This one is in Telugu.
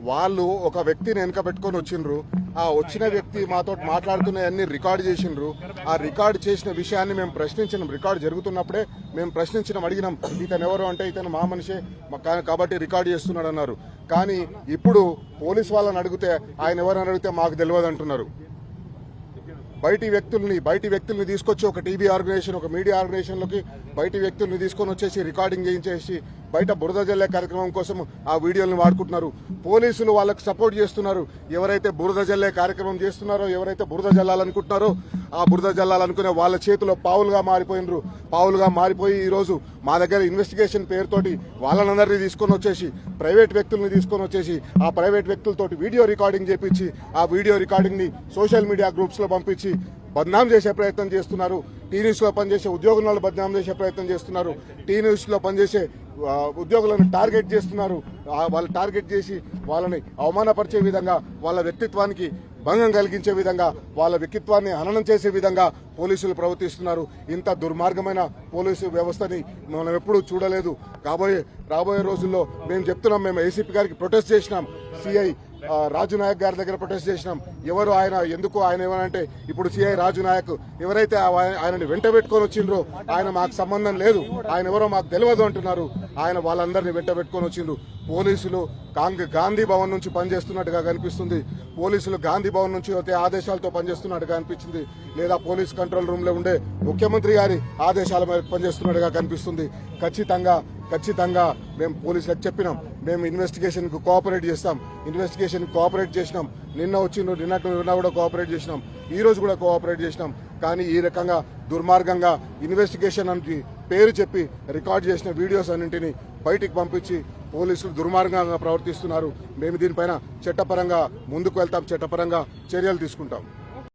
వాళ్ళు ఒక వ్యక్తిని వెనక పెట్టుకొని వచ్చిండ్రు. ఆ వచ్చిన వ్యక్తి మాతో మాట్లాడుతున్నవన్నీ రికార్డు చేసిండ్రు. ఆ రికార్డు చేసిన విషయాన్ని మేము ప్రశ్నించినాం. రికార్డు జరుగుతున్నప్పుడే మేము ప్రశ్నించినాం, అడిగినాం ఇతను ఎవరు అంటే ఇతను మా మనిషే కాబట్టి రికార్డు చేస్తున్నాడు అన్నారు. కానీ ఇప్పుడు పోలీసు వాళ్ళని అడిగితే ఆయన ఎవరని అడిగితే మాకు తెలియదు అంటున్నారు. బయటి వ్యక్తుల్ని తీసుకొచ్చి ఒక టీవీ ఆర్గనైజేషన్, ఒక మీడియా ఆర్గనైజేషన్లోకి బయటి వ్యక్తుల్ని తీసుకొని వచ్చేసి రికార్డింగ్ చేయించేసి బయట బురద జల్లే కార్యక్రమం కోసం ఆ వీడియోలను వాడుకుంటున్నారు. పోలీసులు వాళ్ళకు సపోర్ట్ చేస్తున్నారు. ఎవరైతే బురద జల్లే కార్యక్రమం చేస్తున్నారో, ఎవరైతే బురద జల్లాలనుకుంటున్నారో ఆ బురద జల్లాలనుకునే వాళ్ళ చేతిలో పావులుగా మారిపోయి ఈరోజు మా దగ్గర ఇన్వెస్టిగేషన్ పేరుతోటి వాళ్ళనందరినీ తీసుకొని వచ్చేసి ప్రైవేట్ వ్యక్తుల్ని తీసుకొని వచ్చేసి ఆ ప్రైవేట్ వ్యక్తులతోటి వీడియో రికార్డింగ్ చేపించి ఆ వీడియో రికార్డింగ్ ని సోషల్ మీడియా గ్రూప్స్ లో పంపించి బద్నాం చేసే ప్రయత్నం చేస్తున్నారు. టీ న్యూస్ లో పనిచేసే ఉద్యోగులను బద్నాం చేసే ప్రయత్నం చేస్తున్నారు. టీ న్యూస్ లో పనిచేసే ఉద్యోగులను టార్గెట్ చేస్తున్నారు. వాళ్ళు టార్గెట్ చేసి వాళ్ళని అవమానపరిచే విధంగా, వాళ్ళ వ్యక్తిత్వానికి భంగం కలిగించే విధంగా, వాళ్ళ వ్యక్తిత్వాన్ని హననం చేసే విధంగా పోలీసులు ప్రవర్తిస్తున్నారు. ఇంత దుర్మార్గమైన పోలీసు వ్యవస్థని మనం ఎప్పుడూ చూడలేదు. రాబోయే రోజుల్లో మేము చెప్తున్నాం, మేము ఏసీపీ గారికి ప్రొటెస్ట్ చేసినాం, సిఐ రాజు నాయక్ గారి దగ్గర ప్రొటెస్ట్ చేసినాం. ఎవరు ఆయన, ఎందుకు ఆయన ఏమనంటే ఇప్పుడు సిఐ రాజు నాయక్ ఎవరైతే ఆయనని వెంట పెట్టుకొని వచ్చిండ్రో ఆయన మాకు సంబంధం లేదు, ఆయన ఎవరో మాకు తెలియదు అంటున్నారు. ఆయన వాళ్ళందరినీ వెంట పెట్టుకొని వచ్చిండ్రు. పోలీసులు గాంధీ భవన్ నుంచి పనిచేస్తున్నట్టుగా కనిపిస్తుంది. పోలీసులు గాంధీ భవన్ నుంచి వచ్చే ఆదేశాలతో పనిచేస్తున్నట్టుగా అనిపించింది, లేదా పోలీస్ కంట్రోల్ రూమ్ లో ఉండే ముఖ్యమంత్రి గారి ఆదేశాల మీద పనిచేస్తున్నట్టుగా కనిపిస్తుంది. ఖచ్చితంగా మేము పోలీసులకు చెప్పినాం, మేము ఇన్వెస్టిగేషన్ కు కోఆపరేట్ చేస్తాం. ఇన్వెస్టిగేషన్ కోఆపరేట్ చేసినాం. నిన్న కూడా కోఆపరేట్ చేసినాం, ఈ రోజు కూడా కోఆపరేట్ చేసినాం. కానీ ఈ రకంగా దుర్మార్గంగా ఇన్వెస్టిగేషన్ అని పేరు చెప్పి రికార్డ్ చేసిన వీడియోస్ అన్నింటినీ బయటికి పంపించి పోలీసులు దుర్మార్గంగా ప్రవర్తిస్తున్నారు. మేము దీనిపైన చట్టపరంగా ముందుకు వెళ్తాం, చట్టపరంగా చర్యలు తీసుకుంటాం.